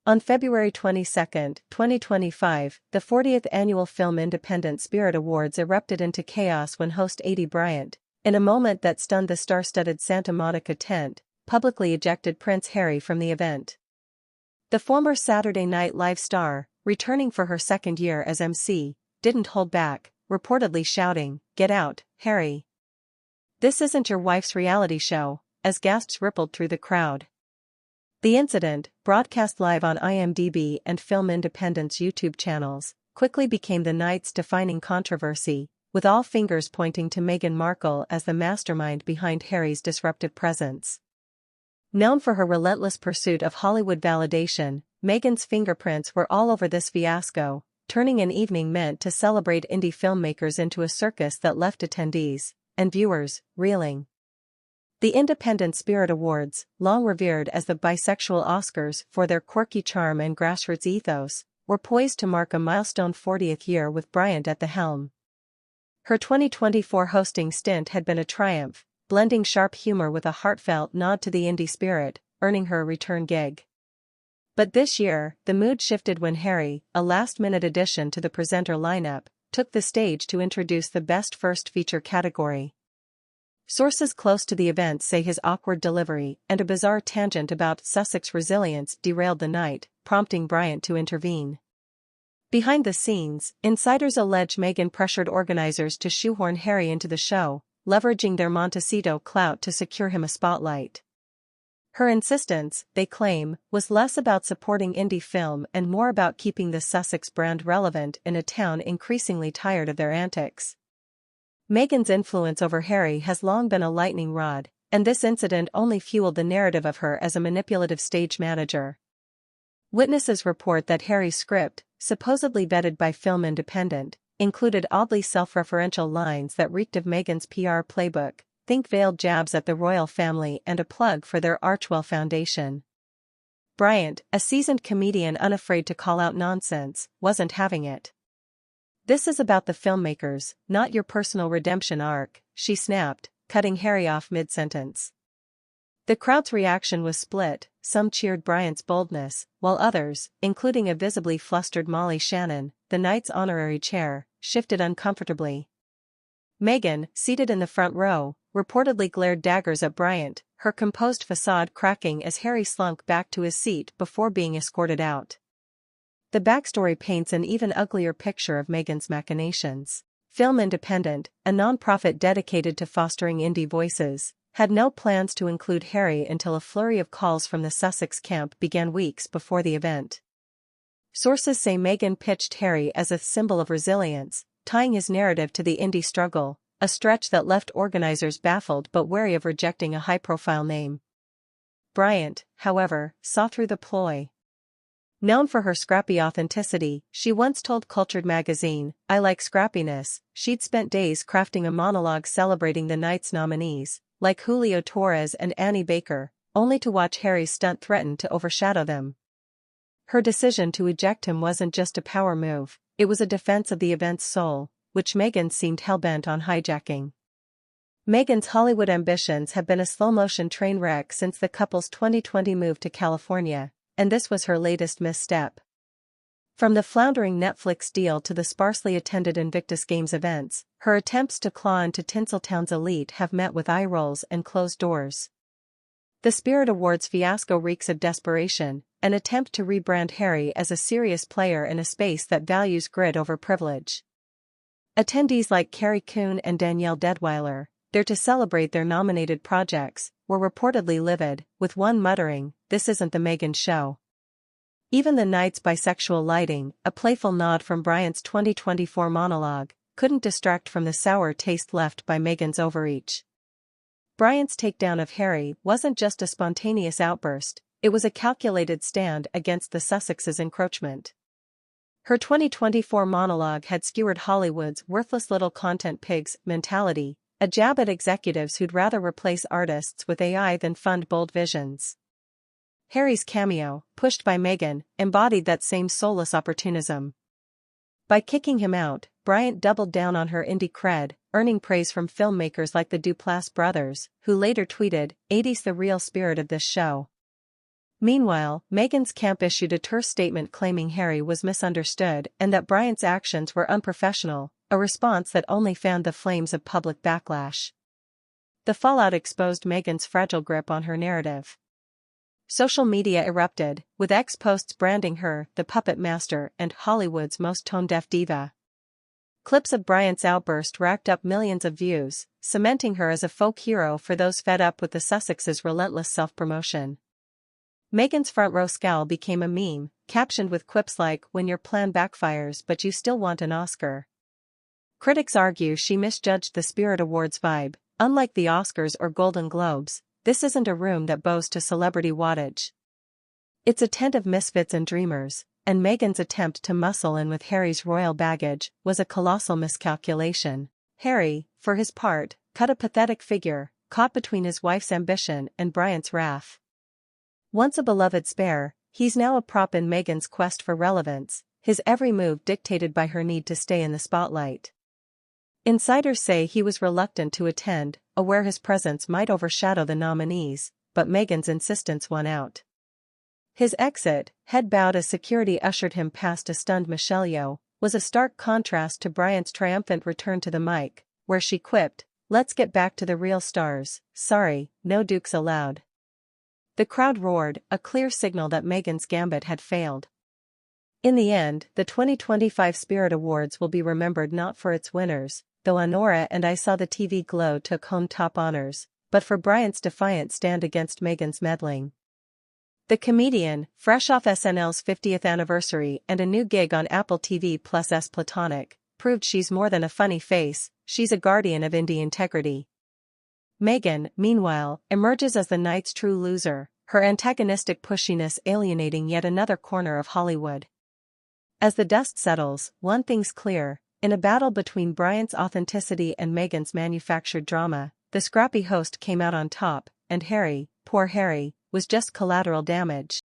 On February 22, 2025, the 40th Annual Film Independent Spirit Awards erupted into chaos when host Aidy Bryant, in a moment that stunned the star-studded Santa Monica tent, publicly ejected Prince Harry from the event. The former Saturday Night Live star, returning for her second year as MC, didn't hold back, reportedly shouting, "Get out, Harry. This isn't your wife's reality show," as gasps rippled through the crowd. The incident, broadcast live on IMDb and Film Independent's YouTube channels, quickly became the night's defining controversy, with all fingers pointing to Meghan Markle as the mastermind behind Harry's disruptive presence. Known for her relentless pursuit of Hollywood validation, Meghan's fingerprints were all over this fiasco, turning an evening meant to celebrate indie filmmakers into a circus that left attendees and viewers reeling. The Independent Spirit Awards, long revered as the bisexual Oscars for their quirky charm and grassroots ethos, were poised to mark a milestone 40th year with Bryant at the helm. Her 2024 hosting stint had been a triumph, blending sharp humor with a heartfelt nod to the indie spirit, earning her a return gig. But this year, the mood shifted when Harry, a last-minute addition to the presenter lineup, took the stage to introduce the Best First Feature category. Sources close to the event say his awkward delivery and a bizarre tangent about Sussex resilience derailed the night, prompting Bryant to intervene. Behind the scenes, insiders allege Meghan pressured organizers to shoehorn Harry into the show, leveraging their Montecito clout to secure him a spotlight. Her insistence, they claim, was less about supporting indie film and more about keeping the Sussex brand relevant in a town increasingly tired of their antics. Meghan's influence over Harry has long been a lightning rod, and this incident only fueled the narrative of her as a manipulative stage manager. Witnesses report that Harry's script, supposedly vetted by Film Independent, included oddly self-referential lines that reeked of Meghan's PR playbook, think veiled jabs at the royal family and a plug for their Archwell Foundation. Bryant, a seasoned comedian unafraid to call out nonsense, wasn't having it. "This is about the filmmakers, not your personal redemption arc," she snapped, cutting Harry off mid-sentence. The crowd's reaction was split, some cheered Bryant's boldness, while others, including a visibly flustered Molly Shannon, the night's honorary chair, shifted uncomfortably. Meghan, seated in the front row, reportedly glared daggers at Bryant, her composed facade cracking as Harry slunk back to his seat before being escorted out. The backstory paints an even uglier picture of Meghan's machinations. Film Independent, a non-profit dedicated to fostering indie voices, had no plans to include Harry until a flurry of calls from the Sussex camp began weeks before the event. Sources say Meghan pitched Harry as a symbol of resilience, tying his narrative to the indie struggle, a stretch that left organizers baffled but wary of rejecting a high-profile name. Bryant, however, saw through the ploy. Known for her scrappy authenticity, she once told Cultured magazine, "I like scrappiness." She'd spent days crafting a monologue celebrating the night's nominees, like Julio Torres and Annie Baker, only to watch Harry's stunt threaten to overshadow them. Her decision to eject him wasn't just a power move, it was a defense of the event's soul, which Meghan seemed hell-bent on hijacking. Meghan's Hollywood ambitions have been a slow-motion train wreck since the couple's 2020 move to California, and this was her latest misstep. From the floundering Netflix deal to the sparsely attended Invictus Games events, her attempts to claw into Tinseltown's elite have met with eye rolls and closed doors. The Spirit Awards fiasco reeks of desperation, an attempt to rebrand Harry as a serious player in a space that values grit over privilege. Attendees like Carrie Coon and Danielle Deadwyler, there to celebrate their nominated projects, were reportedly livid, with one muttering, "This isn't the Meghan show." Even the night's bisexual lighting, a playful nod from Bryant's 2024 monologue, couldn't distract from the sour taste left by Meghan's overreach. Bryant's takedown of Harry wasn't just a spontaneous outburst, it was a calculated stand against the Sussexes' encroachment. Her 2024 monologue had skewered Hollywood's worthless little content pigs mentality, a jab at executives who'd rather replace artists with AI than fund bold visions. Harry's cameo, pushed by Meghan, embodied that same soulless opportunism. By kicking him out, Bryant doubled down on her indie cred, earning praise from filmmakers like the Duplass brothers, who later tweeted, "Aidy's the real spirit of this show." Meanwhile, Meghan's camp issued a terse statement claiming Harry was misunderstood and that Bryant's actions were unprofessional, a response that only fanned the flames of public backlash. The fallout exposed Meghan's fragile grip on her narrative. Social media erupted, with ex-posts branding her the puppet master and Hollywood's most tone-deaf diva. Clips of Bryant's outburst racked up millions of views, cementing her as a folk hero for those fed up with the Sussexes' relentless self-promotion. Meghan's front-row scowl became a meme, captioned with quips like, "When your plan backfires but you still want an Oscar." Critics argue she misjudged the Spirit Awards vibe. Unlike the Oscars or Golden Globes, this isn't a room that bows to celebrity wattage. It's a tent of misfits and dreamers, and Meghan's attempt to muscle in with Harry's royal baggage was a colossal miscalculation. Harry, for his part, cut a pathetic figure, caught between his wife's ambition and Bryant's wrath. Once a beloved spare, he's now a prop in Meghan's quest for relevance, his every move dictated by her need to stay in the spotlight. Insiders say he was reluctant to attend, aware his presence might overshadow the nominees, but Meghan's insistence won out. His exit, head bowed as security ushered him past a stunned Michelle Yeoh, was a stark contrast to Bryant's triumphant return to the mic, where she quipped, "Let's get back to the real stars, sorry, no dukes allowed." The crowd roared, a clear signal that Meghan's gambit had failed. In the end, the 2025 Spirit Awards will be remembered not for its winners, though Honora and I Saw the TV Glow took home top honors, but for Bryant's defiant stand against Meghan's meddling. The comedian, fresh off SNL's 50th anniversary and a new gig on Apple TV+'s Platonic, proved she's more than a funny face, she's a guardian of indie integrity. Meghan, meanwhile, emerges as the night's true loser, her antagonistic pushiness alienating yet another corner of Hollywood. As the dust settles, one thing's clear, in a battle between Bryant's authenticity and Meghan's manufactured drama, the scrappy host came out on top, and Harry, poor Harry, was just collateral damage.